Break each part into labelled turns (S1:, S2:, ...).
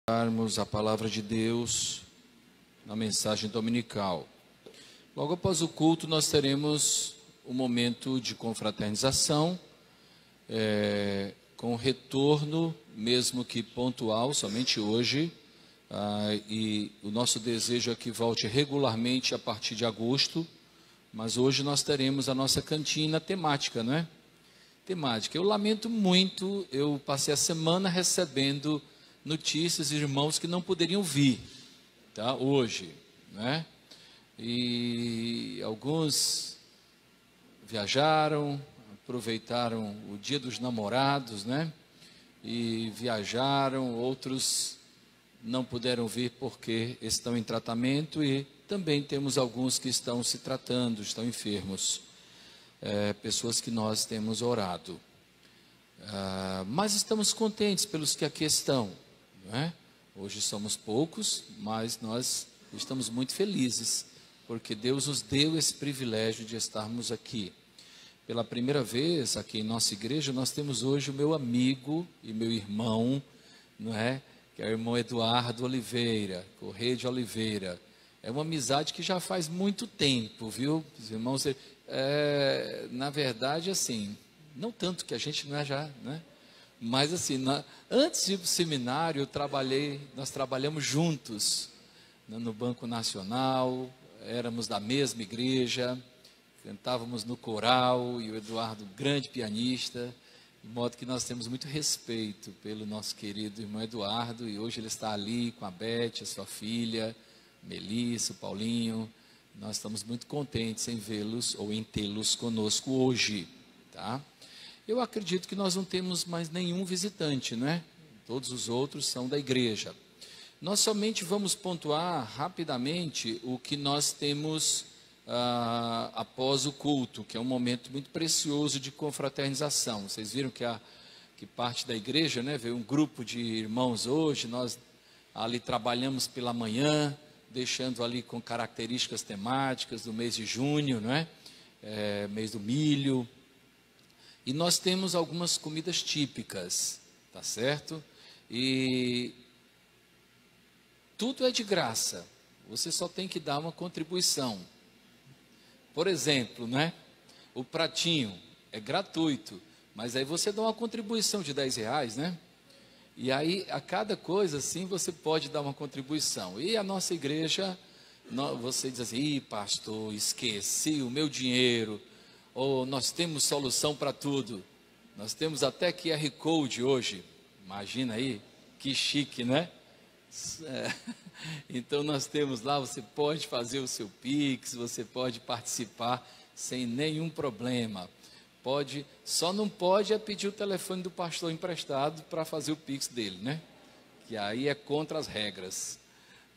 S1: Darmos a palavra de Deus na mensagem dominical. Logo após o culto, nós teremos um momento de confraternização, com retorno, mesmo que pontual, somente hoje, e o nosso desejo é que volte regularmente a partir de agosto, mas hoje nós teremos a nossa cantina temática, não é? Temática. Eu lamento muito, eu passei a semana recebendo notícias de irmãos que não poderiam vir, tá? Hoje, né? E alguns viajaram, aproveitaram o Dia dos Namorados, né? E viajaram, outros não puderam vir porque estão em tratamento e também temos alguns que estão se tratando, estão enfermos, pessoas que nós temos orado. Mas estamos contentes pelos que aqui estão. Não é? Hoje somos poucos, mas nós estamos muito felizes, porque Deus nos deu esse privilégio de estarmos aqui. Pela primeira vez aqui em nossa igreja, nós temos hoje o meu amigo e meu irmão, não é? Que é o irmão Eduardo Oliveira, Correia de Oliveira. É uma amizade que já faz muito tempo, viu? Os irmãos, na verdade, assim, não tanto que a gente não é já, né? Mas assim, antes de ir para o seminário, nós trabalhamos juntos, né, no Banco Nacional, éramos da mesma igreja, cantávamos no coral, e o Eduardo, grande pianista, de modo que nós temos muito respeito pelo nosso querido irmão Eduardo, e hoje ele está ali com a Beth, a sua filha, Melissa, o Paulinho. Nós estamos muito contentes em vê-los ou em tê-los conosco hoje, tá? Eu acredito que nós não temos mais nenhum visitante, não é? Todos os outros são da igreja. Nós somente vamos pontuar rapidamente o que nós temos após o culto, que é um momento muito precioso de confraternização. Vocês viram que parte da igreja, né, veio um grupo de irmãos hoje, nós ali trabalhamos pela manhã, deixando ali com características temáticas do mês de junho, não é? Mês do milho. E nós temos algumas comidas típicas, tá certo? E tudo é de graça, você só tem que dar uma contribuição. Por exemplo, né? O pratinho é gratuito, mas aí você dá uma contribuição de R$10, né? E aí, a cada coisa assim, você pode dar uma contribuição. E a nossa igreja, você diz assim: ih, pastor, esqueci o meu dinheiro. Ou nós temos solução para tudo. Nós temos até QR Code hoje. Imagina aí, que chique, né? Então nós temos lá, você pode fazer o seu Pix, você pode participar sem nenhum problema. Só não pode pedir o telefone do pastor emprestado para fazer o Pix dele, né? Que aí é contra as regras.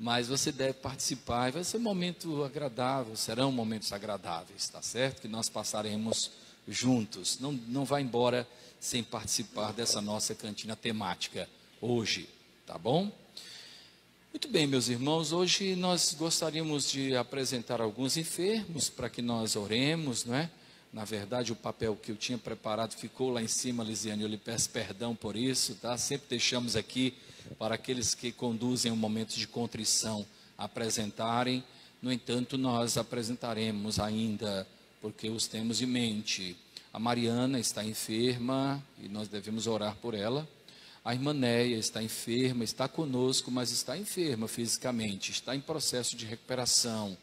S1: Mas você deve participar, e vai ser um momento agradável, serão momentos agradáveis, tá certo? Que nós passaremos juntos. Não vá embora sem participar dessa nossa cantina temática hoje, tá bom? Muito bem, meus irmãos, hoje nós gostaríamos de apresentar alguns enfermos para que nós oremos, não é? Na verdade, o papel que eu tinha preparado ficou lá em cima, Lisiane, eu lhe peço perdão por isso, tá? Sempre deixamos aqui para aqueles que conduzem um momento de contrição apresentarem. No entanto, nós apresentaremos ainda, porque os temos em mente. A Mariana está enferma e nós devemos orar por ela. A irmã Néia está enferma, está conosco, mas está enferma fisicamente, está em processo de recuperação.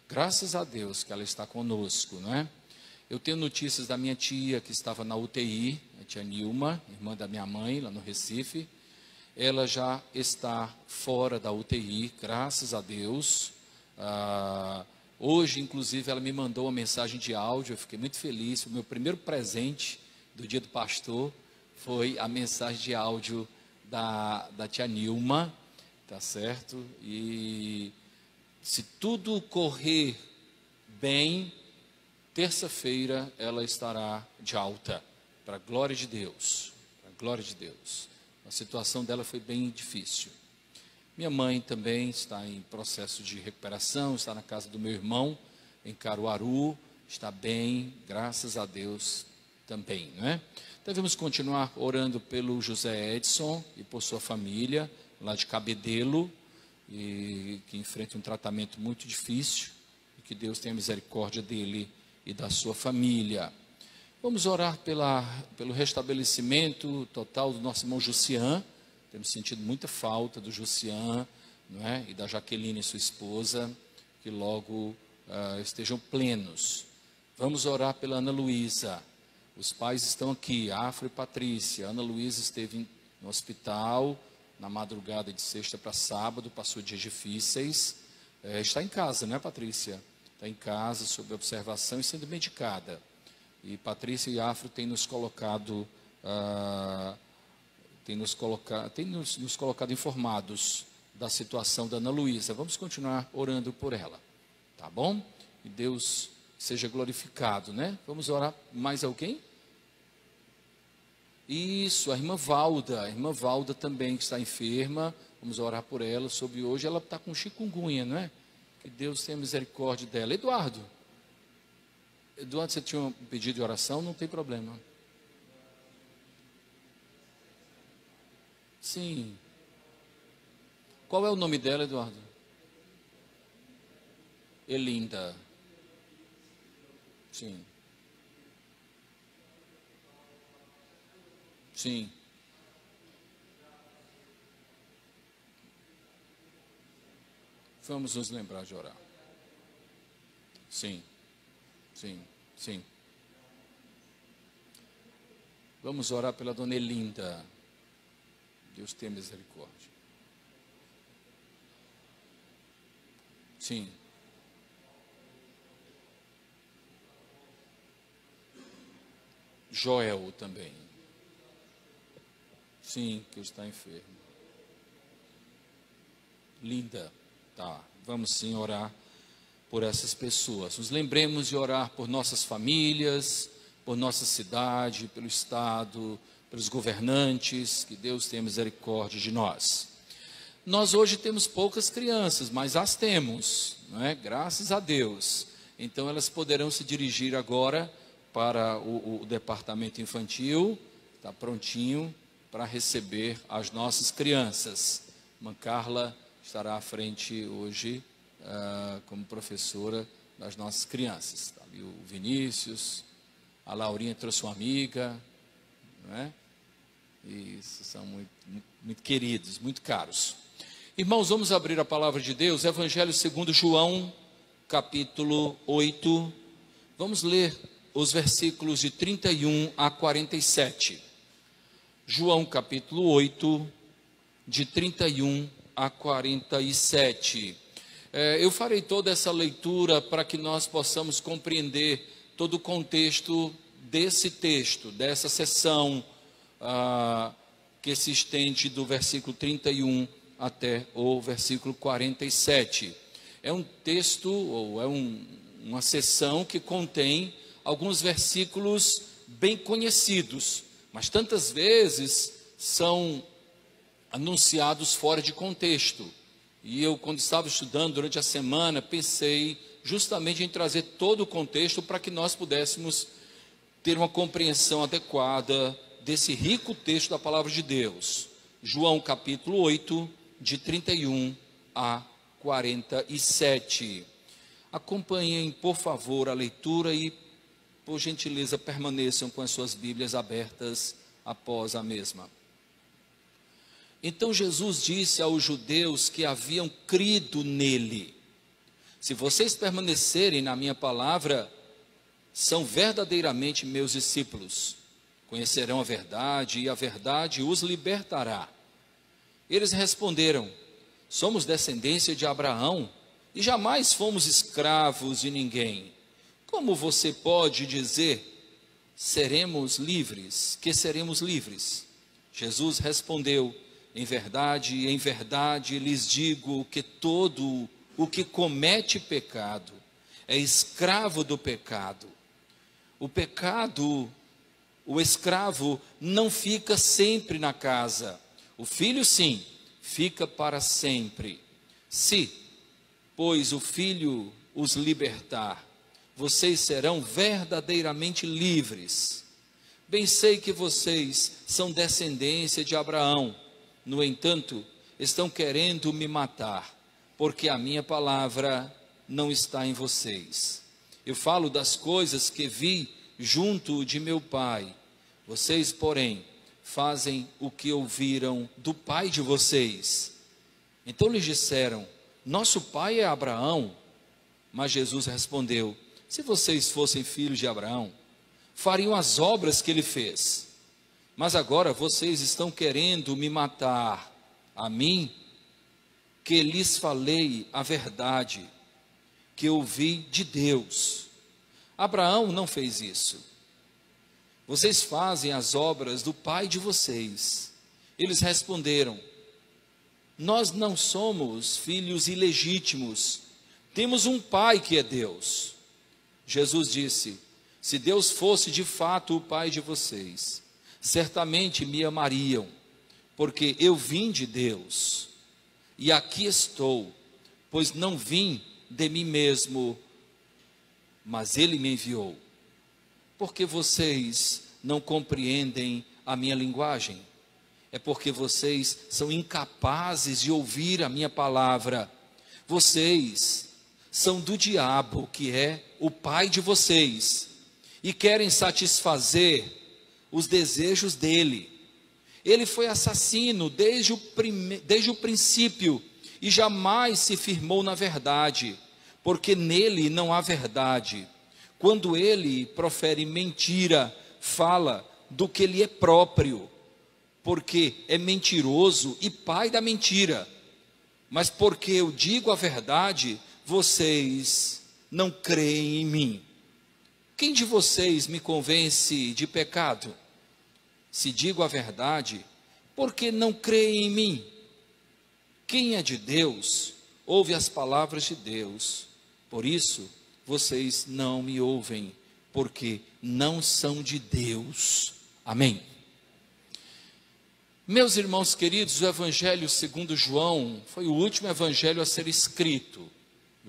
S1: Graças a Deus que ela está conosco, não é? Eu tenho notícias da minha tia que estava na UTI, a tia Nilma, irmã da minha mãe, lá no Recife. Ela já está fora da UTI, graças a Deus. Hoje, inclusive, ela me mandou uma mensagem de áudio, eu fiquei muito feliz. O meu primeiro presente do Dia do Pastor foi a mensagem de áudio da tia Nilma, tá certo? E se tudo correr bem, terça-feira ela estará de alta, para a glória de Deus, para a glória de Deus. A situação dela foi bem difícil. Minha mãe também está em processo de recuperação, está na casa do meu irmão, em Caruaru, está bem, graças a Deus também, não é? Devemos continuar orando pelo José Edson e por sua família, lá de Cabedelo, e que enfrenta um tratamento muito difícil, e que Deus tenha misericórdia dele e da sua família. Vamos orar pelo restabelecimento total do nosso irmão Jussian. Temos sentido muita falta do Jussian, não é? E da Jaqueline, sua esposa, que logo estejam plenos. Vamos orar pela Ana Luísa. Os pais estão aqui, Afro e Patrícia. Ana Luísa esteve no hospital na madrugada de sexta para sábado, passou dias difíceis. Está em casa, não é, Patrícia? Está em casa, sob observação e sendo medicada. E Patrícia e Afro têm nos colocado, nos colocado informados da situação da Ana Luísa. Vamos continuar orando por ela, tá bom? E Deus seja glorificado, né? Vamos orar. Mais alguém? Isso, a irmã Valda também, que está enferma. Vamos orar por ela. Sobre hoje, ela está com chikungunya, não é? Que Deus tenha misericórdia dela. Eduardo, você tinha um pedido de oração? Não tem problema. Sim. Qual é o nome dela, Eduardo? Elinda. Sim. Sim. Vamos nos lembrar de orar. Sim. Sim. Sim. Vamos orar pela dona Elinda. Deus tenha misericórdia. Sim. Joel também. Sim, que está enfermo. Linda. Tá, vamos sim orar por essas pessoas. Nos lembremos de orar por nossas famílias, por nossa cidade, pelo Estado, pelos governantes, que Deus tenha misericórdia de nós. Nós hoje temos poucas crianças, mas as temos, não é? Graças a Deus. Então elas poderão se dirigir agora para o departamento infantil, está prontinho para receber as nossas crianças. Irmã Carla estará à frente hoje como professora das nossas crianças. Está ali o Vinícius, a Laurinha trouxe uma amiga, não é? Isso, são muito queridos, muito caros. Irmãos, vamos abrir a palavra de Deus, Evangelho segundo João, capítulo 8. Vamos ler os versículos de 31 a 47. João, capítulo 8, de 31 a 47. Eu farei toda essa leitura para que nós possamos compreender todo o contexto desse texto, dessa sessão que se estende do versículo 31 até o versículo 47. É um texto, ou é uma sessão que contém alguns versículos bem conhecidos, mas tantas vezes são anunciados fora de contexto. E eu, quando estava estudando durante a semana, pensei justamente em trazer todo o contexto para que nós pudéssemos ter uma compreensão adequada desse rico texto da palavra de Deus. João capítulo 8, de 31 a 47. Acompanhem, por favor, a leitura e, por gentileza, permaneçam com as suas Bíblias abertas após a mesma. Então Jesus disse aos judeus que haviam crido nele: se vocês permanecerem na minha palavra, são verdadeiramente meus discípulos. Conhecerão a verdade e a verdade os libertará. Eles responderam: somos descendência de Abraão e jamais fomos escravos de ninguém. Como você pode dizer, seremos livres, que seremos livres? Jesus respondeu: em verdade lhes digo que todo o que comete pecado é escravo do pecado. O escravo não fica sempre na casa. O filho, sim, fica para sempre. Se, pois, o filho os libertar, vocês serão verdadeiramente livres. Bem sei que vocês são descendência de Abraão. No entanto, estão querendo me matar, porque a minha palavra não está em vocês. Eu falo das coisas que vi junto de meu Pai. Vocês, porém, fazem o que ouviram do pai de vocês. Então lhes disseram: nosso pai é Abraão. Mas Jesus respondeu: se vocês fossem filhos de Abraão, fariam as obras que ele fez. Mas agora vocês estão querendo me matar, a mim, que lhes falei a verdade, que ouvi de Deus. Abraão não fez isso. Vocês fazem as obras do pai de vocês. Eles responderam: nós não somos filhos ilegítimos, temos um pai que é Deus. Jesus disse: se Deus fosse de fato o pai de vocês, certamente me amariam, porque eu vim de Deus, e aqui estou, pois não vim de mim mesmo, mas Ele me enviou. Porque vocês não compreendem a minha linguagem? É porque vocês são incapazes de ouvir a minha palavra. Vocês são do diabo, que é o pai de vocês, e querem satisfazer os desejos dele. Ele foi assassino desde o princípio e jamais se firmou na verdade, porque nele não há verdade. Quando ele profere mentira, fala do que lhe é próprio, porque é mentiroso e pai da mentira. Mas porque eu digo a verdade, vocês não creem em mim. Quem de vocês me convence de pecado? Se digo a verdade, por que não creem em mim? Quem é de Deus, ouve as palavras de Deus. Por isso, vocês não me ouvem, porque não são de Deus. Amém. Meus irmãos queridos, o Evangelho segundo João foi o último evangelho a ser escrito.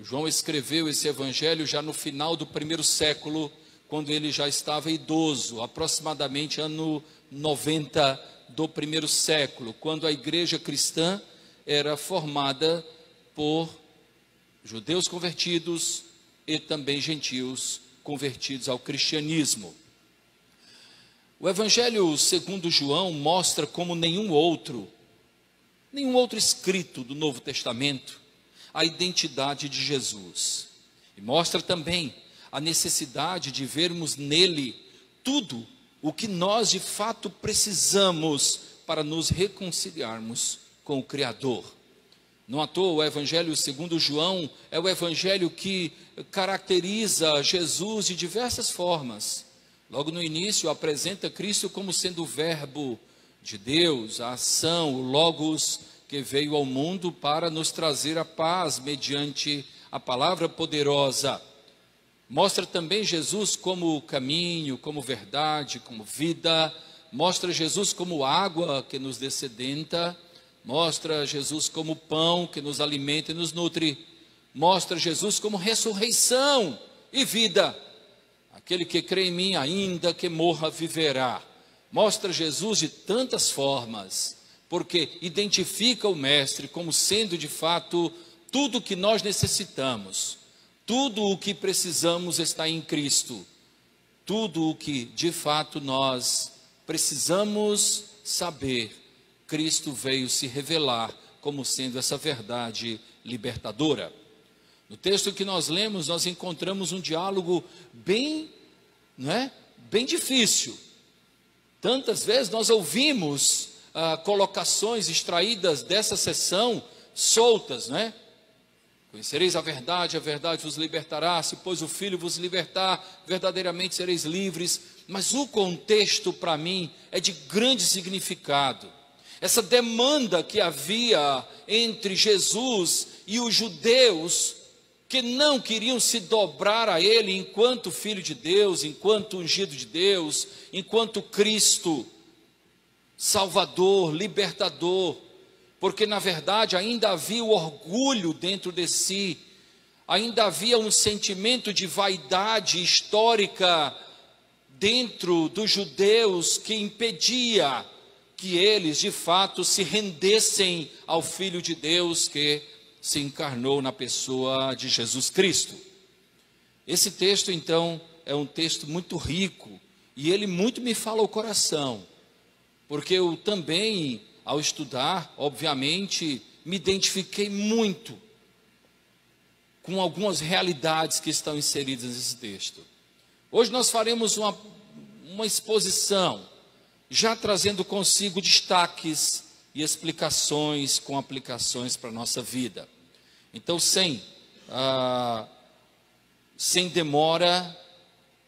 S1: João escreveu esse evangelho já no final do primeiro século, quando ele já estava idoso, aproximadamente ano 90 do primeiro século, quando a igreja cristã era formada por judeus convertidos e também gentios convertidos ao cristianismo. O Evangelho segundo João mostra como nenhum outro escrito do Novo Testamento, a identidade de Jesus. E mostra também a necessidade de vermos nele tudo o que nós de fato precisamos para nos reconciliarmos com o Criador. Não à toa, o Evangelho segundo João é o Evangelho que caracteriza Jesus de diversas formas. Logo no início, apresenta Cristo como sendo o verbo de Deus, a ação, o Logos, que veio ao mundo para nos trazer a paz mediante a palavra poderosa. Mostra também Jesus como caminho, como verdade, como vida. Mostra Jesus como água que nos dessedenta. Mostra Jesus como pão que nos alimenta e nos nutre. Mostra Jesus como ressurreição e vida. Aquele que crê em mim, ainda que morra, viverá. Mostra Jesus de tantas formas, porque identifica o Mestre como sendo de fato tudo o que nós necessitamos. Tudo o que precisamos está em Cristo. Tudo o que de fato nós precisamos saber, Cristo veio se revelar como sendo essa verdade libertadora. No texto que nós lemos, nós encontramos um diálogo bem difícil. Tantas vezes nós ouvimos colocações extraídas dessa sessão, soltas, Conhecereis a verdade vos libertará, se pois o Filho vos libertar, verdadeiramente sereis livres. Mas o contexto para mim é de grande significado. Essa demanda que havia entre Jesus e os judeus, que não queriam se dobrar a Ele enquanto Filho de Deus, enquanto ungido de Deus, enquanto Cristo, Salvador, Libertador, porque na verdade ainda havia o orgulho dentro de si, ainda havia um sentimento de vaidade histórica dentro dos judeus que impedia que eles de fato se rendessem ao Filho de Deus que se encarnou na pessoa de Jesus Cristo. Esse texto então é um texto muito rico e ele muito me fala ao coração, porque eu também, ao estudar, obviamente, me identifiquei muito com algumas realidades que estão inseridas nesse texto. Hoje nós faremos uma exposição, já trazendo consigo destaques e explicações com aplicações para a nossa vida. Então, sem demora,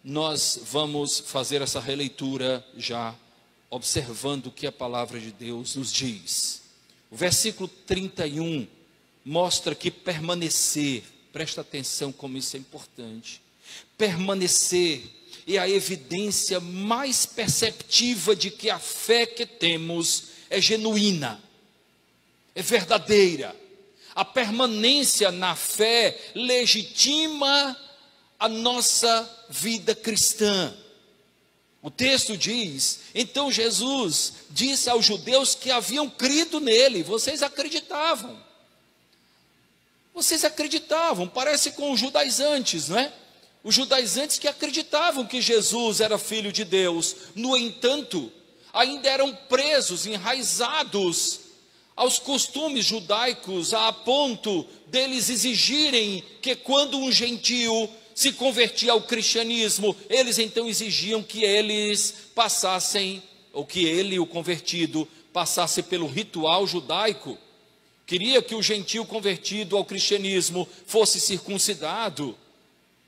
S1: nós vamos fazer essa releitura já observando o que a palavra de Deus nos diz. O versículo 31 mostra que permanecer, presta atenção como isso é importante, permanecer é a evidência mais perceptiva de que a fé que temos é genuína, é verdadeira. A permanência na fé legitima a nossa vida cristã. O texto diz: então Jesus disse aos judeus que haviam crido nele. Vocês acreditavam, parece com os judaizantes, não é? Os judaizantes que acreditavam que Jesus era filho de Deus, no entanto, ainda eram presos, enraizados aos costumes judaicos, a ponto deles exigirem que quando um gentio se convertia ao cristianismo, eles então exigiam que eles passassem, ou que ele, o convertido, passasse pelo ritual judaico. Queria que o gentio convertido ao cristianismo fosse circuncidado,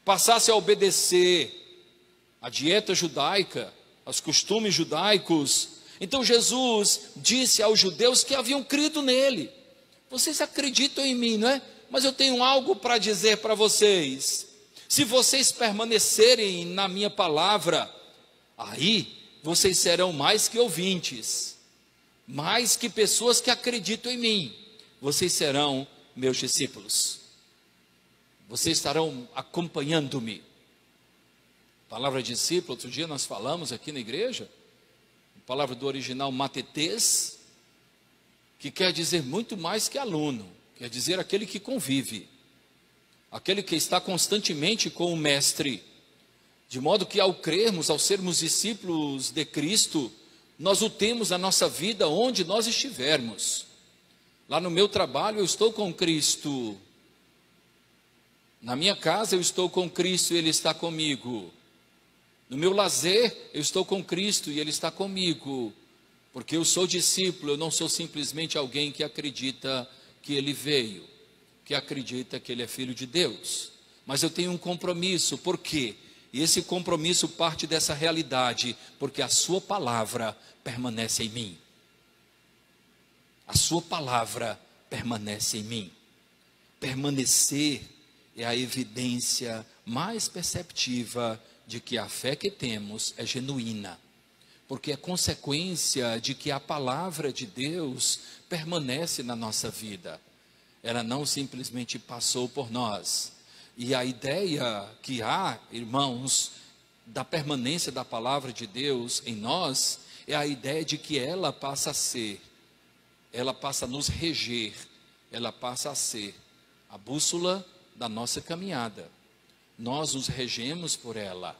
S1: passasse a obedecer à dieta judaica, aos costumes judaicos. Então Jesus disse aos judeus que haviam crido nele: vocês acreditam em mim, não é? Mas eu tenho algo para dizer para vocês. Se vocês permanecerem na minha palavra, aí vocês serão mais que ouvintes, mais que pessoas que acreditam em mim. Vocês serão meus discípulos. Vocês estarão acompanhando-me. A palavra discípulo, outro dia nós falamos aqui na igreja, a palavra do original matetes, que quer dizer muito mais que aluno, quer dizer aquele que convive, aquele que está constantemente com o mestre, de modo que ao crermos, ao sermos discípulos de Cristo, nós o temos na nossa vida onde nós estivermos. Lá no meu trabalho eu estou com Cristo, na minha casa eu estou com Cristo e Ele está comigo, no meu lazer eu estou com Cristo e Ele está comigo, porque eu sou discípulo, eu não sou simplesmente alguém que acredita que Ele veio, que acredita que Ele é filho de Deus, mas eu tenho um compromisso. Por quê? E esse compromisso parte dessa realidade, porque a sua palavra permanece em mim. A sua palavra permanece em mim. Permanecer é a evidência mais perceptiva de que a fé que temos é genuína, porque é consequência de que a palavra de Deus permanece na nossa vida. Ela não simplesmente passou por nós. E a ideia que há, irmãos, da permanência da palavra de Deus em nós, é a ideia de que ela passa a ser, ela passa a nos reger, ela passa a ser a bússola da nossa caminhada. Nós nos regemos por ela,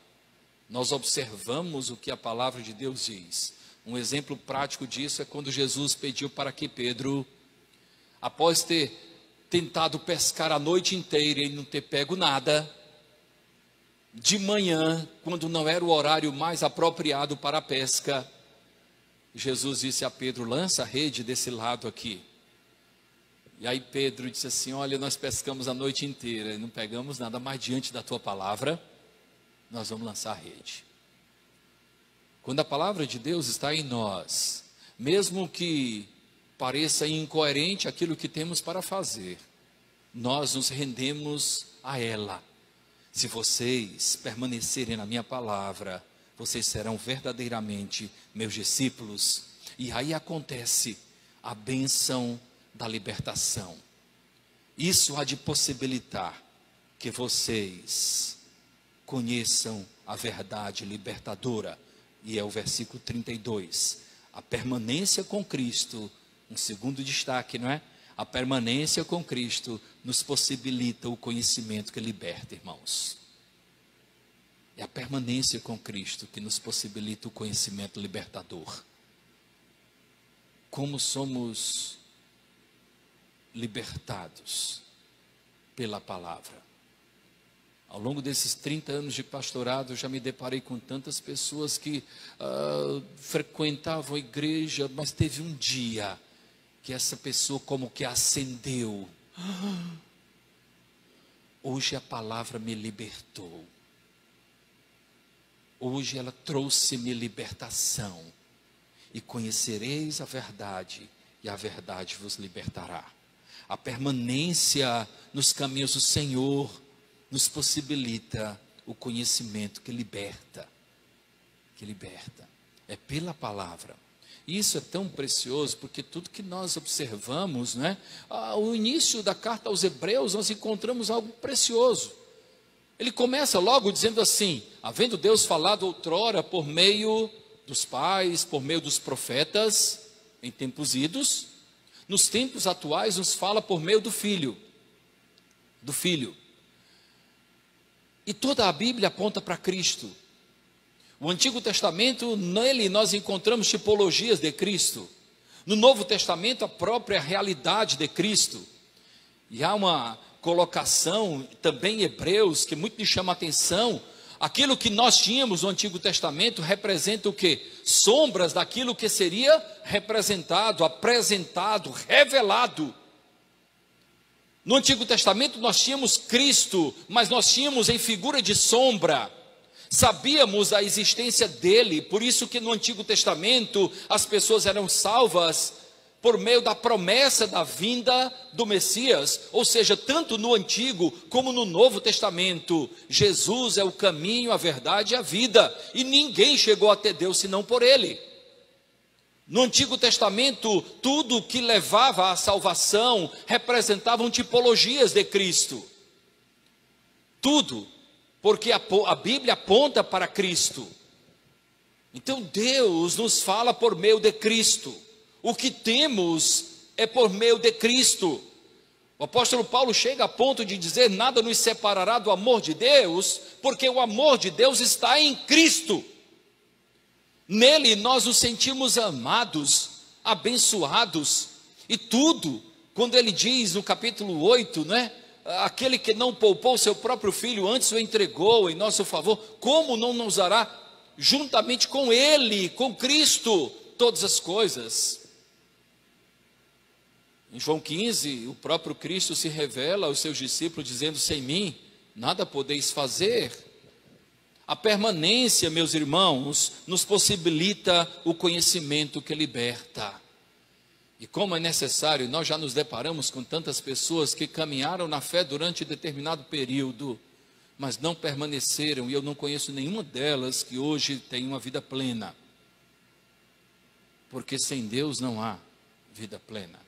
S1: nós observamos o que a palavra de Deus diz. Um exemplo prático disso é quando Jesus pediu para que Pedro, após ter tentado pescar a noite inteira e não ter pego nada, de manhã, quando não era o horário mais apropriado para a pesca, Jesus disse a Pedro: lança a rede desse lado aqui. E aí Pedro disse assim: olha, nós pescamos a noite inteira e não pegamos nada, mas diante da tua palavra, nós vamos lançar a rede. Quando a palavra de Deus está em nós, mesmo que pareça incoerente aquilo que temos para fazer, nós nos rendemos a ela. Se vocês permanecerem na minha palavra, vocês serão verdadeiramente meus discípulos. E aí acontece a bênção da libertação. Isso há de possibilitar que vocês conheçam a verdade libertadora. E é o versículo 32. A permanência com Cristo, um segundo destaque, não é? A permanência com Cristo nos possibilita o conhecimento que liberta, irmãos. É a permanência com Cristo que nos possibilita o conhecimento libertador. Como somos libertados pela palavra. Ao longo desses 30 anos de pastorado, eu já me deparei com tantas pessoas que frequentavam a igreja, mas teve um dia que essa pessoa como que acendeu. Hoje a palavra me libertou. Hoje ela trouxe-me libertação. E conhecereis a verdade, e a verdade vos libertará. A permanência nos caminhos do Senhor nos possibilita o conhecimento que liberta. Que liberta. É pela palavra. E isso é tão precioso, porque tudo que nós observamos, né? O início da carta aos Hebreus, nós encontramos algo precioso. Ele começa logo dizendo assim: havendo Deus falado outrora por meio dos pais, por meio dos profetas, em tempos idos, nos tempos atuais nos fala por meio do Filho. Do Filho. E toda a Bíblia aponta para Cristo. O Antigo Testamento, nele nós encontramos tipologias de Cristo. No Novo Testamento, a própria realidade de Cristo. E há uma colocação também em Hebreus, que muito me chama a atenção. Aquilo que nós tínhamos no Antigo Testamento representa o quê? Sombras daquilo que seria representado, apresentado, revelado. No Antigo Testamento nós tínhamos Cristo, mas nós tínhamos em figura de sombra. Sabíamos a existência dele, por isso que no Antigo Testamento as pessoas eram salvas por meio da promessa da vinda do Messias, ou seja, tanto no Antigo como no Novo Testamento, Jesus é o caminho, a verdade e a vida, e ninguém chegou até Deus senão por ele. No Antigo Testamento, tudo que levava à salvação representavam tipologias de Cristo. Tudo, porque a Bíblia aponta para Cristo. Então Deus nos fala por meio de Cristo. O que temos é por meio de Cristo. O apóstolo Paulo chega a ponto de dizer: nada nos separará do amor de Deus, porque o amor de Deus está em Cristo. Nele nós nos sentimos amados, abençoados, e tudo, quando ele diz no capítulo 8, né? Aquele que não poupou seu próprio filho, antes o entregou em nosso favor, como não nos dará juntamente com ele, com Cristo, todas as coisas? Em João 15, o próprio Cristo se revela aos seus discípulos dizendo: sem mim nada podeis fazer. A permanência, meus irmãos, nos possibilita o conhecimento que liberta. E como é necessário, nós já nos deparamos com tantas pessoas que caminharam na fé durante determinado período, mas não permaneceram, e eu não conheço nenhuma delas que hoje tem uma vida plena. Porque sem Deus não há vida plena.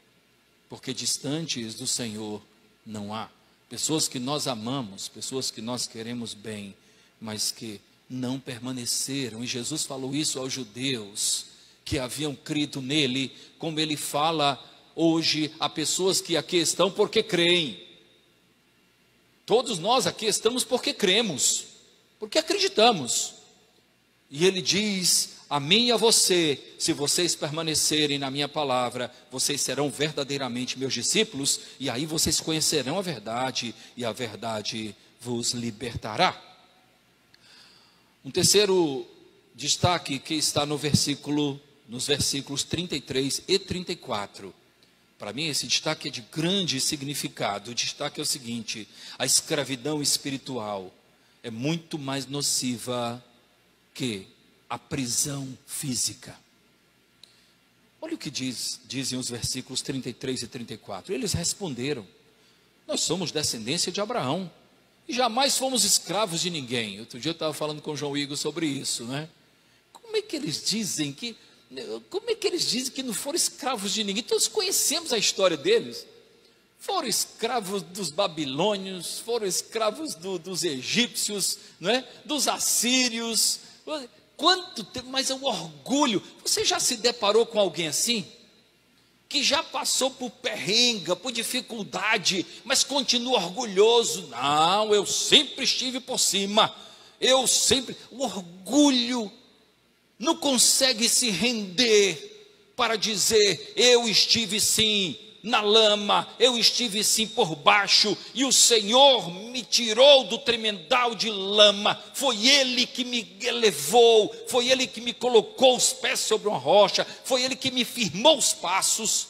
S1: Porque distantes do Senhor não há. Pessoas que nós amamos, pessoas que nós queremos bem, mas que não permaneceram. E Jesus falou isso aos judeus que haviam crido nele, como ele fala hoje a pessoas que aqui estão porque creem. Todos nós aqui estamos porque cremos, porque acreditamos. E ele diz a mim e a você: se vocês permanecerem na minha palavra, vocês serão verdadeiramente meus discípulos, e aí vocês conhecerão a verdade, e a verdade vos libertará. Um terceiro destaque que está nos versículos 33 e 34. Para mim esse destaque é de grande significado. O destaque é o seguinte: a escravidão espiritual é muito mais nociva que a prisão física. Olha o que dizem os versículos 33 e 34. Eles responderam: nós somos descendência de Abraão e jamais fomos escravos de ninguém. Outro dia eu estava falando com o João Igor sobre isso, né? Como é que eles dizem que não foram escravos de ninguém? Todos conhecemos a história deles. Foram escravos dos babilônios, foram escravos dos egípcios, não é? Dos assírios. Quanto tempo, mas é o orgulho. Você já se deparou com alguém assim? Que já passou por perrengue, por dificuldade, mas continua orgulhoso. Não, eu sempre estive por cima. O orgulho não consegue se render para dizer: eu estive sim na lama, eu estive sim por baixo, e o Senhor me tirou do tremendal de lama, foi Ele que me elevou, foi Ele que me colocou os pés sobre uma rocha, foi Ele que me firmou os passos.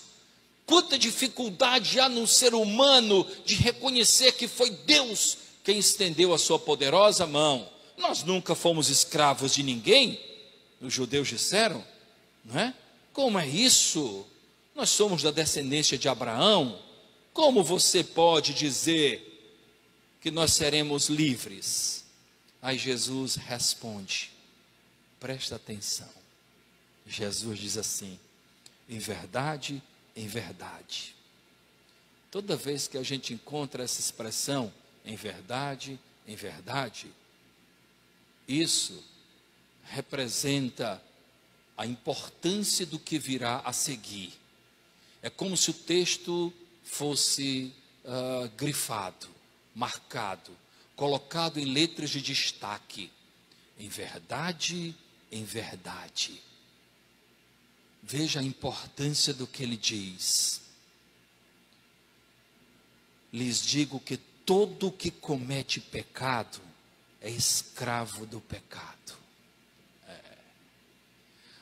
S1: Quanta dificuldade há no ser humano de reconhecer que foi Deus quem estendeu a sua poderosa mão. Nós nunca fomos escravos de ninguém, os judeus disseram, não é? Como é isso? Nós somos da descendência de Abraão. Como você pode dizer que nós seremos livres? Aí Jesus responde, presta atenção. Jesus diz assim: em verdade, em verdade. Toda vez que a gente encontra essa expressão, em verdade, isso representa a importância do que virá a seguir. É como se o texto fosse grifado, marcado, colocado em letras de destaque. Em verdade, em verdade. Veja a importância do que ele diz. Lhes digo que todo que comete pecado é escravo do pecado.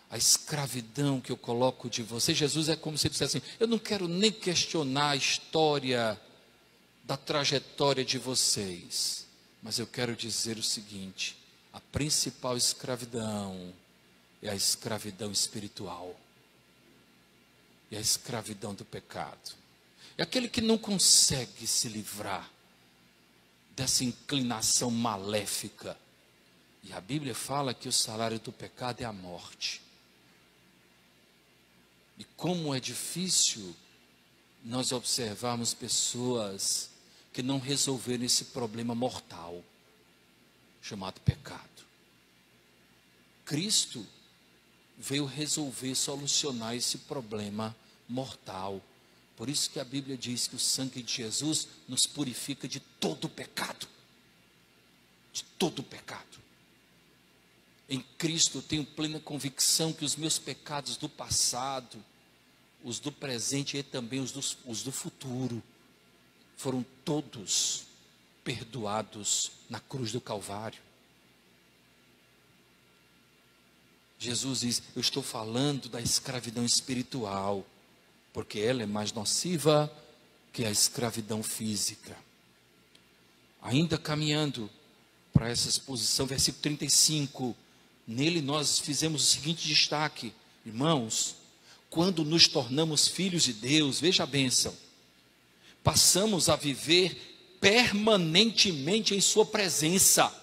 S1: A escravidão que eu coloco de você, Jesus é como se ele dissesse assim: eu não quero nem questionar a história da trajetória de vocês, mas eu quero dizer o seguinte: a principal escravidão é a escravidão espiritual, e a escravidão do pecado. É aquele que não consegue se livrar dessa inclinação maléfica. E a Bíblia fala que o salário do pecado é a morte. E como é difícil nós observarmos pessoas que não resolveram esse problema mortal, chamado pecado. Cristo veio resolver, solucionar esse problema mortal. Por isso que a Bíblia diz que o sangue de Jesus nos purifica de todo pecado. De todo pecado. Em Cristo eu tenho plena convicção que os meus pecados do passado, os do presente e também os do futuro, foram todos perdoados na cruz do Calvário. Jesus diz: eu estou falando da escravidão espiritual, porque ela é mais nociva que a escravidão física. Ainda caminhando para essa exposição, versículo 35, nele nós fizemos o seguinte destaque: irmãos, quando nos tornamos filhos de Deus, veja a bênção, passamos a viver permanentemente em sua presença.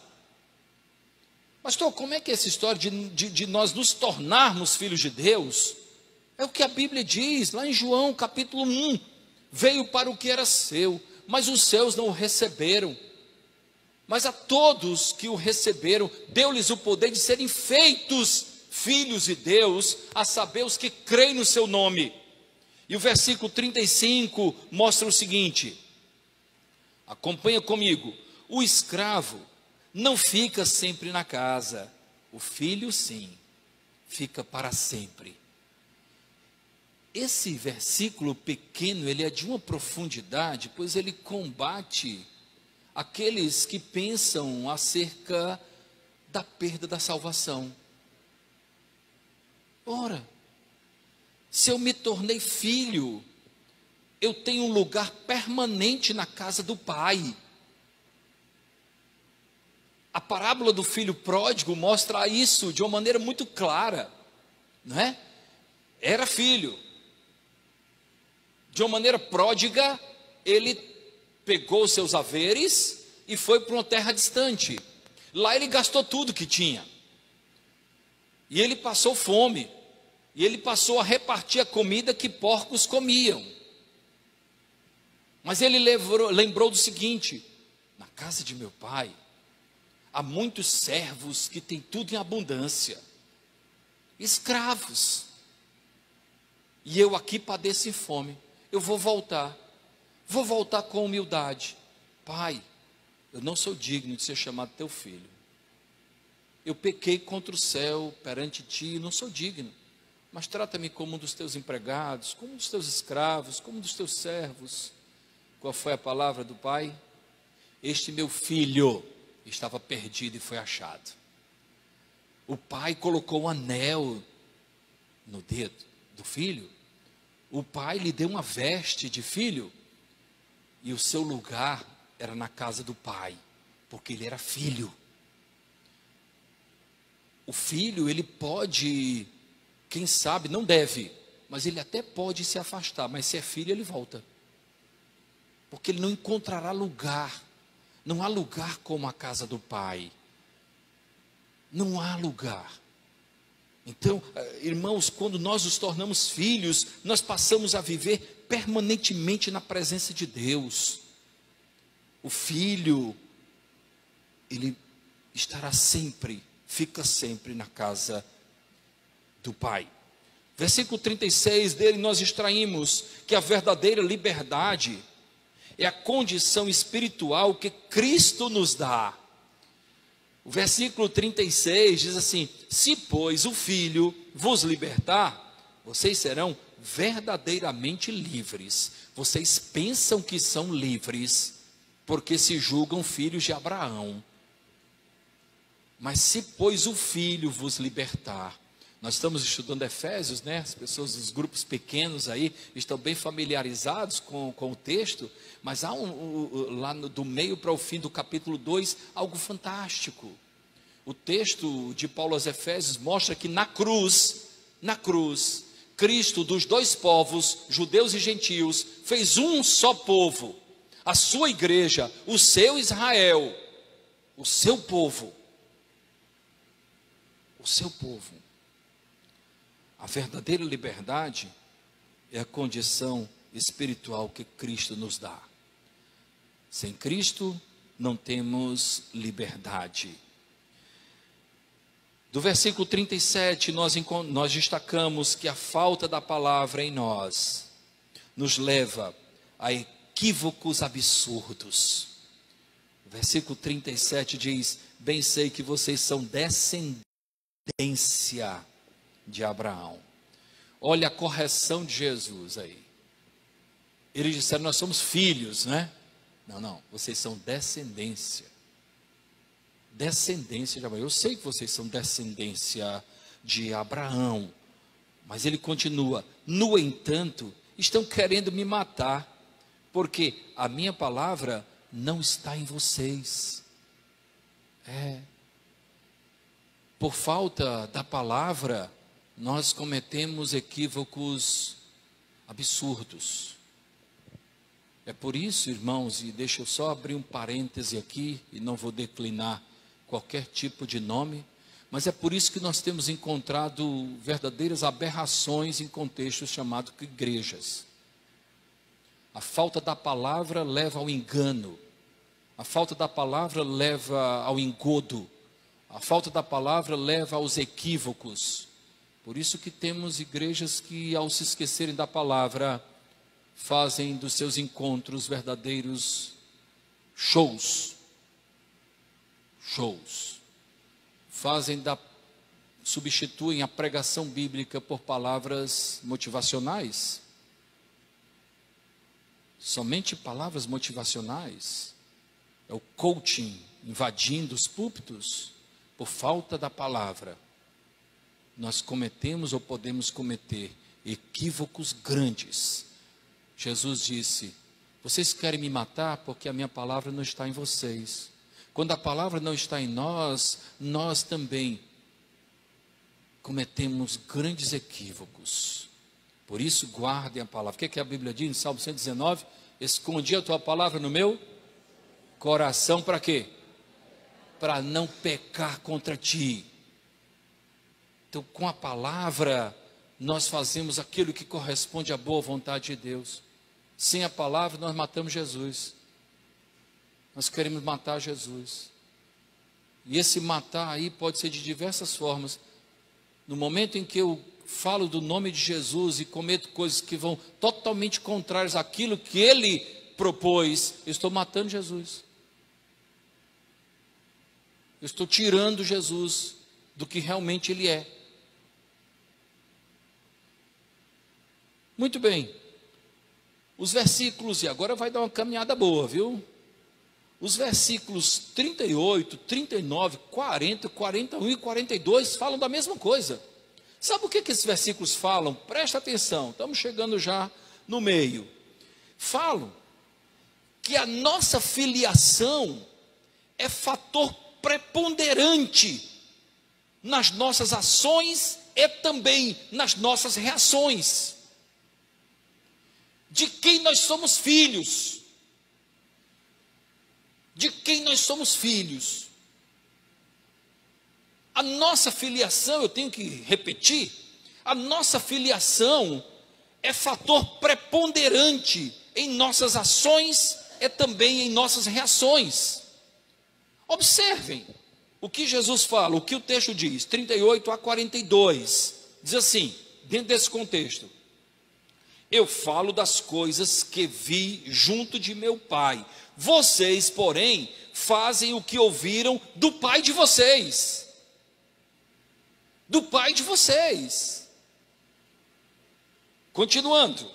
S1: Pastor, como é que é essa história de nós nos tornarmos filhos de Deus? É o que a Bíblia diz, lá em João capítulo 1, veio para o que era seu, mas os seus não o receberam. Mas a todos que o receberam, deu-lhes o poder de serem feitos filhos de Deus, a saber, os que creem no seu nome. E o versículo 35 mostra o seguinte, acompanha comigo: o escravo não fica sempre na casa, o filho sim, fica para sempre. Esse versículo pequeno, ele é de uma profundidade, pois ele combate aqueles que pensam acerca da perda da salvação. Ora, se eu me tornei filho, eu tenho um lugar permanente na casa do Pai. A parábola do filho pródigo mostra isso de uma maneira muito clara, não é? Era filho, de uma maneira pródiga, ele pegou seus haveres e foi para uma terra distante. Lá ele gastou tudo que tinha. E ele passou fome. E ele passou a repartir a comida que porcos comiam. Mas ele lembrou do seguinte: na casa de meu pai Há muitos servos que têm tudo em abundância, escravos, e eu aqui padeço em fome. Eu vou voltar com humildade. Pai, eu não sou digno de ser chamado teu filho. Eu pequei contra o céu perante ti, não sou digno. Mas trata-me como um dos teus empregados, como um dos teus escravos, como um dos teus servos. Qual foi a palavra do pai? Este meu filho estava perdido e foi achado. O pai colocou um anel no dedo do filho. O pai lhe deu uma veste de filho. E o seu lugar era na casa do pai, porque ele era filho. O filho, ele pode, quem sabe, não deve, mas ele até pode se afastar, mas se é filho, ele volta. Porque ele não encontrará lugar. Não há lugar como a casa do pai. Não há lugar. Então, irmãos, quando nós nos tornamos filhos, nós passamos a viver permanentemente na presença de Deus. O filho, ele estará sempre, fica sempre na casa do pai. Versículo 36 dele nós extraímos que a verdadeira liberdade é a condição espiritual que Cristo nos dá. O versículo 36 diz assim: se pois o Filho vos libertar, vocês serão verdadeiramente livres. Vocês pensam que são livres, porque se julgam filhos de Abraão. Mas se pois o Filho vos libertar, nós estamos estudando Efésios, né? As pessoas dos grupos pequenos aí estão bem familiarizados com o texto, mas há lá do meio para o fim do capítulo 2, algo fantástico. O texto de Paulo aos Efésios mostra que na cruz, Cristo dos dois povos, judeus e gentios, fez um só povo, a sua igreja, o seu Israel, o seu povo. O seu povo. A verdadeira liberdade é a condição espiritual que Cristo nos dá. Sem Cristo não temos liberdade. Do versículo 37 nós destacamos que a falta da palavra em nós nos leva a equívocos absurdos. O versículo 37 diz: bem sei que vocês são descendência de Abraão. Olha a correção de Jesus aí. Eles disseram: nós somos filhos, né? Não, vocês são descendência. Descendência de Abraão. Eu sei que vocês são descendência de Abraão, mas ele continua: no entanto, estão querendo me matar, porque a minha palavra não está em vocês. Por falta da palavra, nós cometemos equívocos absurdos. É por isso, irmãos, e deixa eu só abrir um parêntese aqui, e não vou declinar qualquer tipo de nome, mas é por isso que nós temos encontrado verdadeiras aberrações em contextos chamados igrejas. A falta da palavra leva ao engano, a falta da palavra leva ao engodo, a falta da palavra leva aos equívocos. Por isso que temos igrejas que, ao se esquecerem da palavra, fazem dos seus encontros verdadeiros shows. Substituem a pregação bíblica por palavras motivacionais. Somente palavras motivacionais. É o coaching invadindo os púlpitos. Por falta da palavra, nós cometemos ou podemos cometer equívocos grandes. Jesus disse: vocês querem me matar porque a minha palavra não está em vocês. Quando a palavra não está em nós, nós também cometemos grandes equívocos. Por isso, guardem a palavra. O que a Bíblia diz em Salmo 119? Escondi a tua palavra no meu coração para quê? Para não pecar contra ti. Então, com a palavra, nós fazemos aquilo que corresponde à boa vontade de Deus. Sem a palavra, nós matamos Jesus. Nós queremos matar Jesus. E esse matar aí pode ser de diversas formas. No momento em que eu falo do nome de Jesus e cometo coisas que vão totalmente contrárias àquilo que ele propôs, eu estou matando Jesus. Eu estou tirando Jesus do que realmente ele é. Muito bem. Os versículos, e agora vai dar uma caminhada boa, viu? Os versículos 38, 39, 40, 41 e 42 falam da mesma coisa. Sabe o que esses versículos falam? Presta atenção, estamos chegando já no meio. Falam que a nossa filiação é fator preponderante nas nossas ações e também nas nossas reações. De quem nós somos filhos. De quem nós somos filhos. A nossa filiação, eu tenho que repetir, a nossa filiação é fator preponderante em nossas ações e também em nossas reações. Observem o que Jesus fala, o que o texto diz, 38 a 42, diz assim, dentro desse contexto: eu falo das coisas que vi junto de meu pai, vocês, porém, fazem o que ouviram do pai de vocês. Do pai de vocês. Continuando.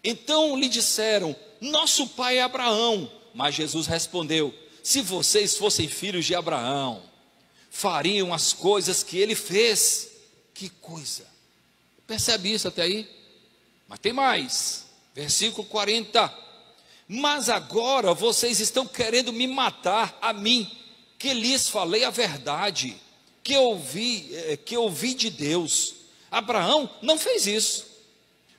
S1: Então lhe disseram: nosso pai é Abraão. Mas Jesus respondeu: se vocês fossem filhos de Abraão, fariam as coisas que ele fez. Que coisa. Percebe isso até aí? Mas tem mais. Versículo 40. Mas agora vocês estão querendo me matar a mim, que lhes falei a verdade, que ouvi de Deus. Abraão não fez isso.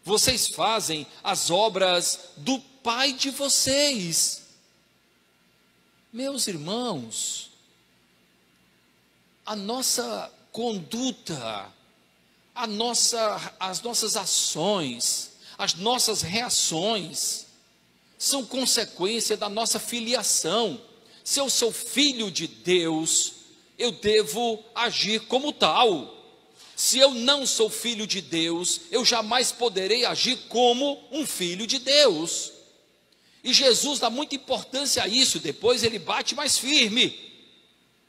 S1: Vocês fazem as obras do pai de vocês. Meus irmãos, a nossa conduta, as nossas ações, as nossas reações são consequência da nossa filiação. Se eu sou filho de Deus, eu devo agir como tal. Se eu não sou filho de Deus, eu jamais poderei agir como um filho de Deus. E Jesus dá muita importância a isso, depois ele bate mais firme.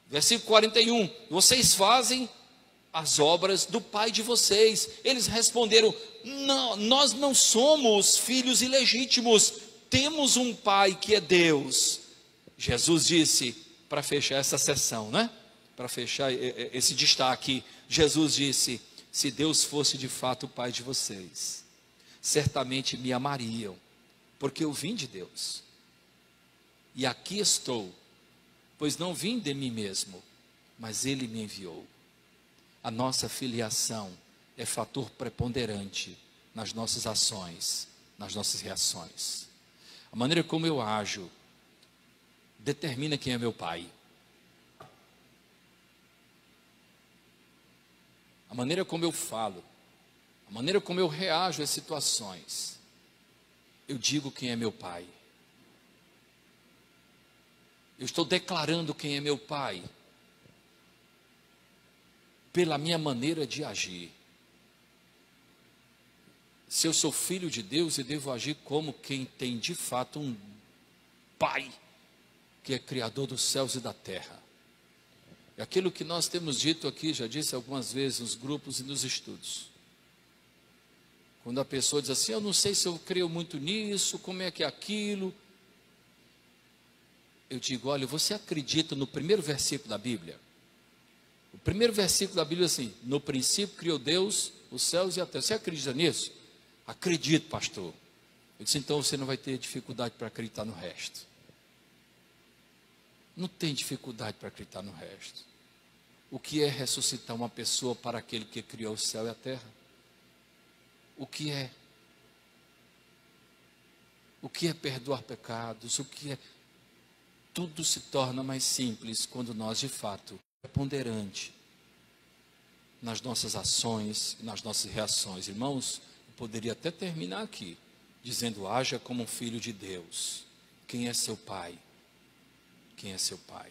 S1: Versículo 41, vocês fazem as obras do pai de vocês. Eles responderam: não, nós não somos filhos ilegítimos, temos um pai que é Deus. Jesus disse, para fechar essa sessão, né? Para fechar esse destaque, Jesus disse: se Deus fosse de fato o pai de vocês, certamente me amariam, porque eu vim de Deus. E aqui estou, pois não vim de mim mesmo, mas Ele me enviou. A nossa filiação é fator preponderante nas nossas ações, nas nossas reações. A maneira como eu ajo determina quem é meu pai. A maneira como eu falo, a maneira como eu reajo às situações, eu digo quem é meu pai. Eu estou declarando quem é meu pai pela minha maneira de agir. Se eu sou filho de Deus, eu devo agir como quem tem de fato um pai que é criador dos céus e da terra. É aquilo que nós temos dito aqui, já disse algumas vezes nos grupos e nos estudos. Quando a pessoa diz assim: eu não sei se eu creio muito nisso, como é que é aquilo. Eu digo: olha, você acredita no primeiro versículo da Bíblia? O primeiro versículo da Bíblia é assim: no princípio criou Deus os céus e a terra. Você acredita nisso? Acredito, pastor. Eu disse: então você não vai ter dificuldade para acreditar no resto. Não tem dificuldade para acreditar no resto. O que é ressuscitar uma pessoa para aquele que criou o céu e a terra? O que é? O que é perdoar pecados? O que é? Tudo se torna mais simples quando nós, de fato, preponderante nas nossas ações e nas nossas reações. Irmãos, eu poderia até terminar aqui, dizendo: haja como um filho de Deus. Quem é seu pai? Quem é seu pai?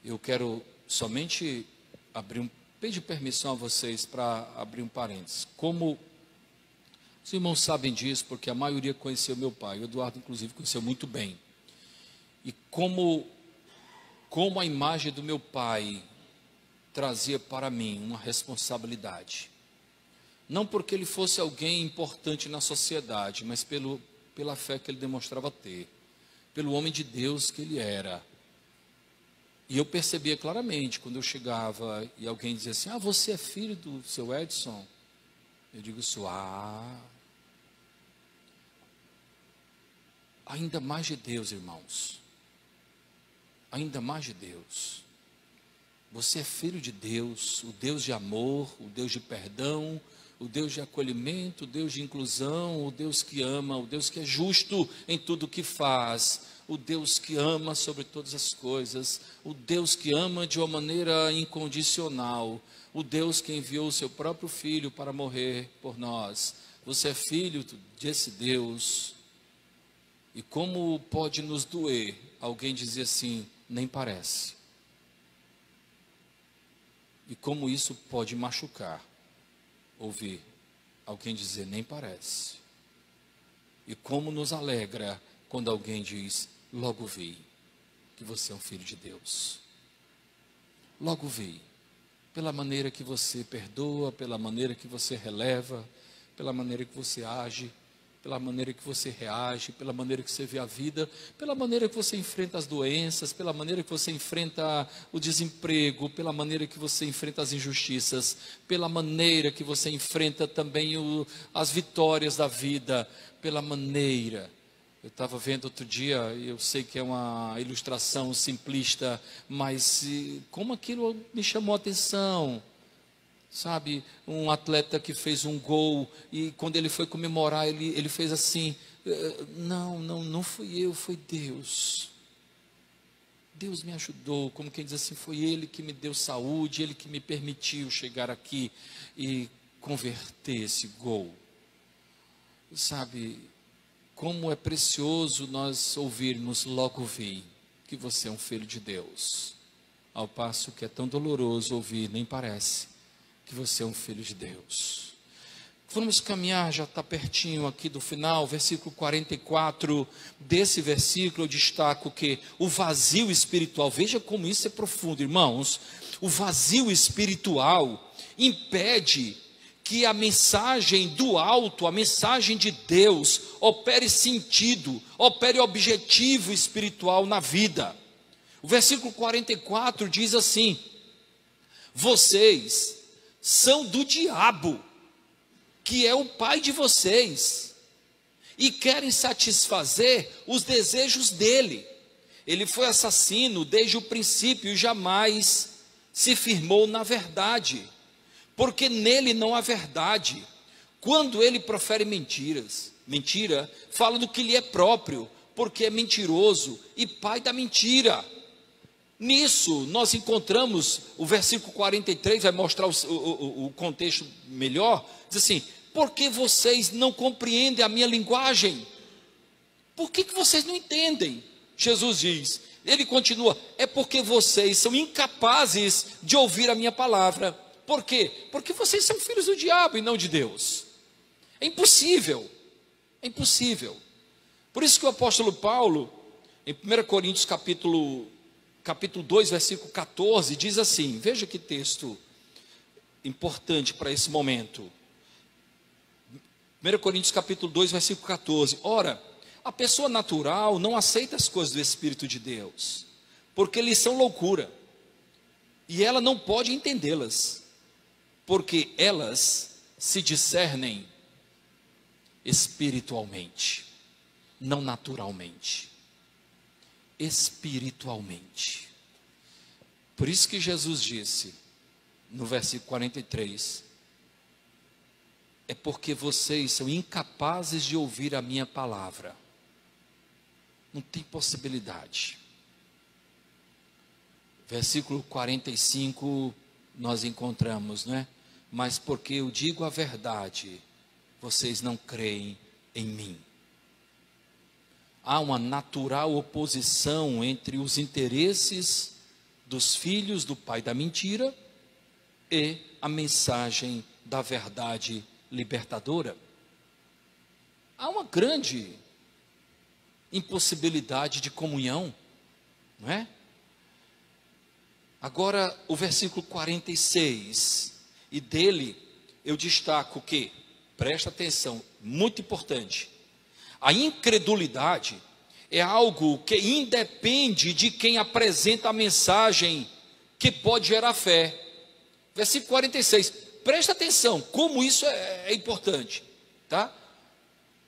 S1: Eu quero somente pedir permissão a vocês para abrir um parênteses. Como os irmãos sabem disso, porque a maioria conheceu meu pai, o Eduardo inclusive conheceu muito bem. E como a imagem do meu pai trazia para mim uma responsabilidade. Não porque ele fosse alguém importante na sociedade, mas pela fé que ele demonstrava ter, pelo homem de Deus que ele era. E eu percebia claramente, quando eu chegava e alguém dizia assim: você é filho do seu Edson? Eu digo: sou. Ainda mais de Deus, irmãos. Ainda mais de Deus. Você é filho de Deus, o Deus de amor, o Deus de perdão, o Deus de acolhimento, o Deus de inclusão, o Deus que ama, o Deus que é justo em tudo o que faz, o Deus que ama sobre todas as coisas, o Deus que ama de uma maneira incondicional, o Deus que enviou o seu próprio Filho para morrer por nós. Você é filho desse Deus. E como pode nos doer alguém dizer assim: nem parece. E como isso pode machucar ouvir alguém dizer: nem parece. E como nos alegra quando alguém diz: logo vi que você é um filho de Deus. Logo vi, pela maneira que você perdoa, pela maneira que você releva, pela maneira que você age, pela maneira que você reage, pela maneira que você vê a vida, pela maneira que você enfrenta as doenças, pela maneira que você enfrenta o desemprego, pela maneira que você enfrenta as injustiças, pela maneira que você enfrenta também as vitórias da vida, pela maneira. Eu estava vendo outro dia, eu sei que é uma ilustração simplista, mas como aquilo me chamou a atenção. Sabe, um atleta que fez um gol e quando ele foi comemorar, ele fez assim: não fui eu, foi Deus. Deus me ajudou, como quem diz assim: foi Ele que me deu saúde, Ele que me permitiu chegar aqui e converter esse gol. Sabe, como é precioso nós ouvirmos: logo vi que você é um filho de Deus. Ao passo que é tão doloroso ouvir: nem parece que você é um filho de Deus. Vamos caminhar, já está pertinho aqui do final, versículo 44, desse versículo eu destaco que o vazio espiritual, veja como isso é profundo, irmãos, o vazio espiritual impede que a mensagem do alto, a mensagem de Deus, opere sentido, opere objetivo espiritual na vida. O versículo 44 diz assim: vocês são do diabo, que é o pai de vocês, e querem satisfazer os desejos dele. Ele foi assassino desde o princípio e jamais se firmou na verdade, porque nele não há verdade. Quando ele profere mentira, fala do que lhe é próprio, porque é mentiroso e pai da mentira. Nisso nós encontramos o versículo 43, vai mostrar o contexto melhor. Diz assim: porque vocês não compreendem a minha linguagem? Por que vocês não entendem? Jesus diz, ele continua: é porque vocês são incapazes de ouvir a minha palavra. Por quê? Porque vocês são filhos do diabo e não de Deus. É impossível, é impossível. Por isso que o apóstolo Paulo, em 1 Coríntios capítulo 2, versículo 14, diz assim, veja que texto importante para esse momento. 1 Coríntios capítulo 2, versículo 14. Ora, a pessoa natural não aceita as coisas do Espírito de Deus, porque lhes são loucura, e ela não pode entendê-las, porque elas se discernem espiritualmente, não naturalmente. Espiritualmente. Por isso que Jesus disse, no versículo 43, é porque vocês são incapazes de ouvir a minha palavra. Não tem possibilidade. Versículo 45, nós encontramos, não é? Mas porque eu digo a verdade, vocês não creem em mim. Há uma natural oposição entre os interesses dos filhos do pai da mentira e a mensagem da verdade libertadora. Há uma grande impossibilidade de comunhão, não é? Agora, o versículo 46, e dele eu destaco que, presta atenção, muito importante, a incredulidade é algo que independe de quem apresenta a mensagem que pode gerar fé. Versículo 46, presta atenção, como isso é importante, tá?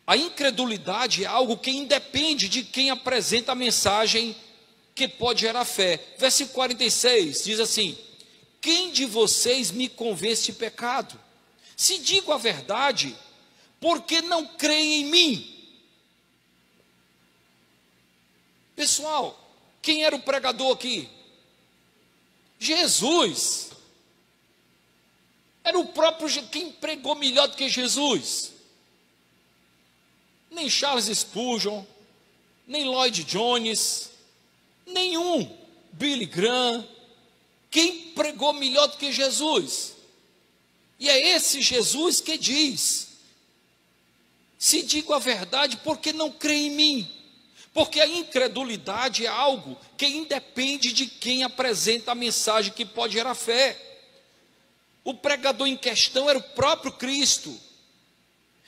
S1: A incredulidade é algo que independe de quem apresenta a mensagem que pode gerar fé. Versículo 46 diz assim: quem de vocês me convence de pecado? Se digo a verdade, por que não creem em mim? Pessoal, quem era o pregador aqui? Jesus. Era o próprio, quem pregou melhor do que Jesus? Nem Charles Spurgeon, nem Lloyd Jones, nenhum Billy Graham. Quem pregou melhor do que Jesus? E é esse Jesus que diz: se digo a verdade, por que não crê em mim? Porque a incredulidade é algo que independe de quem apresenta a mensagem que pode gerar fé. O pregador em questão era o próprio Cristo.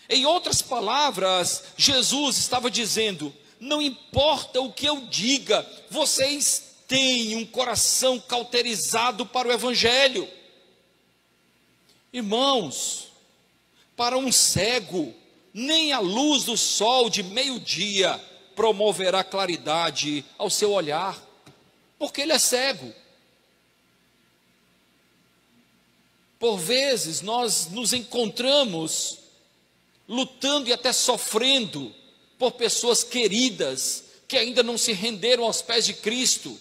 S1: Em outras palavras, Jesus estava dizendo: não importa o que eu diga, vocês têm um coração cauterizado para o Evangelho. Irmãos, para um cego, nem a luz do sol de meio-dia promoverá claridade ao seu olhar, porque ele é cego. Por vezes nós nos encontramos lutando e até sofrendo por pessoas queridas que ainda não se renderam aos pés de Cristo.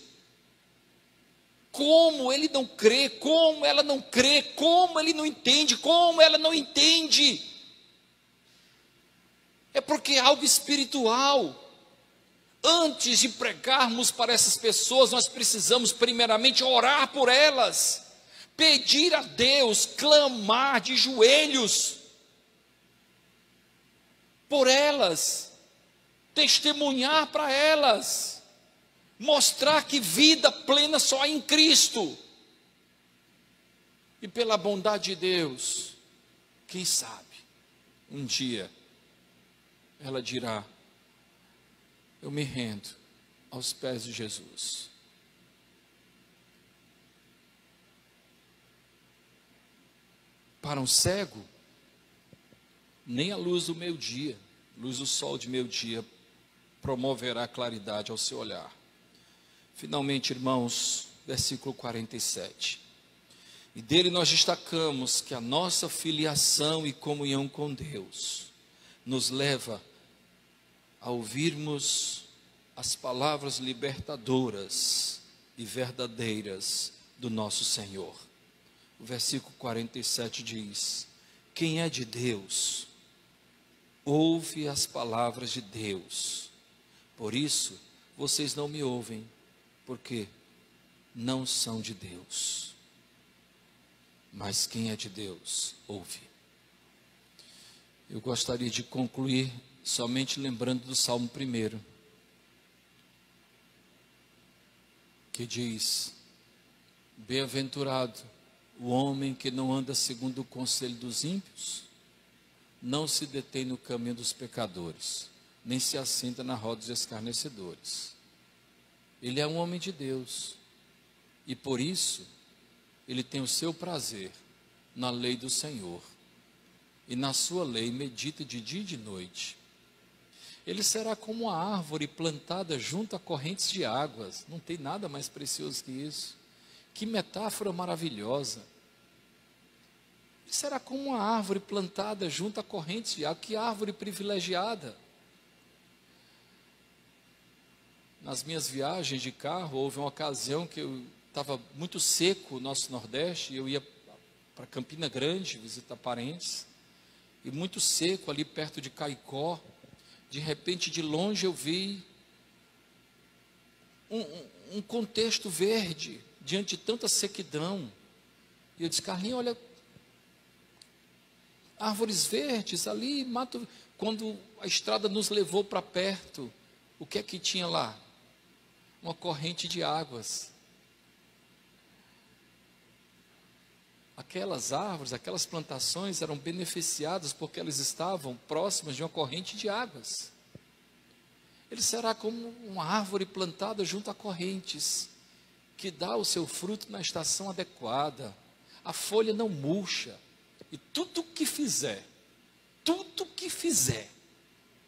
S1: Como ele não crê, como ela não crê, como ele não entende, como ela não entende. É porque é algo espiritual. Antes de pregarmos para essas pessoas, nós precisamos primeiramente orar por elas, pedir a Deus, clamar de joelhos por elas, testemunhar para elas, mostrar que vida plena só há em Cristo. E pela bondade de Deus, quem sabe, um dia ela dirá: eu me rendo aos pés de Jesus. Para um cego, nem a luz do meio-dia, luz do sol de meio-dia, promoverá claridade ao seu olhar. Finalmente, irmãos, versículo 47. E dele nós destacamos que a nossa filiação e comunhão com Deus nos leva a ouvirmos as palavras libertadoras e verdadeiras do nosso Senhor. O versículo 47 diz: quem é de Deus, ouve as palavras de Deus. Por isso, vocês não me ouvem, porque não são de Deus. Mas quem é de Deus, ouve. Eu gostaria de concluir somente lembrando do Salmo 1, que diz: bem-aventurado o homem que não anda segundo o conselho dos ímpios, não se detém no caminho dos pecadores, nem se assenta na roda dos escarnecedores. Ele é um homem de Deus, e por isso ele tem o seu prazer na lei do Senhor, e na sua lei medita de dia e de noite. Ele será como uma árvore plantada junto a correntes de águas. Não tem nada mais precioso que isso. Que metáfora maravilhosa. Ele será como uma árvore plantada junto a correntes de água. Que árvore privilegiada. Nas minhas viagens de carro, houve uma ocasião que eu estava muito seco, o nosso Nordeste, e eu ia para Campina Grande visitar parentes, e muito seco ali perto de Caicó. De repente, de longe eu vi um contexto verde, diante de tanta sequidão. E eu disse: Carlinhos, olha, árvores verdes ali, mato. Quando a estrada nos levou para perto, o que é que tinha lá? Uma corrente de águas. Aquelas árvores, aquelas plantações eram beneficiadas porque elas estavam próximas de uma corrente de águas. Ele será como uma árvore plantada junto a correntes, que dá o seu fruto na estação adequada. A folha não murcha. E tudo que fizer,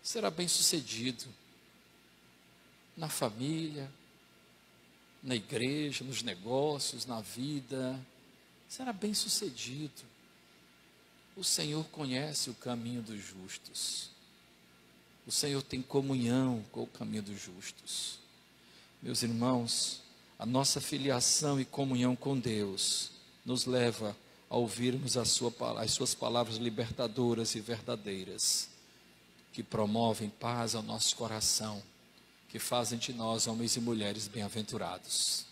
S1: será bem sucedido. Na família, na igreja, nos negócios, na vida, será bem sucedido. O Senhor conhece o caminho dos justos. O Senhor tem comunhão com o caminho dos justos. Meus irmãos, a nossa filiação e comunhão com Deus nos leva a ouvirmos as suas palavras libertadoras e verdadeiras, que promovem paz ao nosso coração, que fazem de nós homens e mulheres bem-aventurados.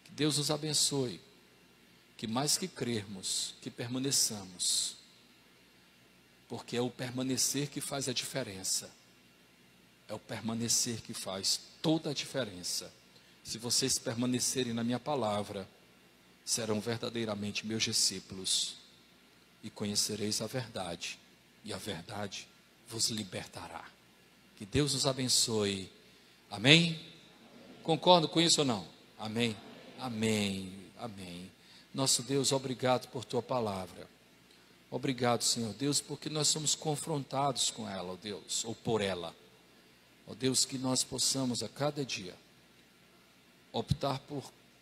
S1: Que Deus nos abençoe, que mais que crermos, que permaneçamos, porque é o permanecer que faz a diferença. É o permanecer que faz toda a diferença. Se vocês permanecerem na minha palavra, serão verdadeiramente meus discípulos, e conhecereis a verdade, e a verdade vos libertará. Que Deus nos abençoe. Amém? Concordo com isso ou não? Amém? Amém, amém. Nosso Deus, obrigado por tua palavra. Obrigado, Senhor Deus, porque nós somos confrontados com ela, ó Deus, ou por ela. Ó Deus, que nós possamos a cada dia optar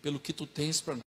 S1: pelo que tu tens para nós.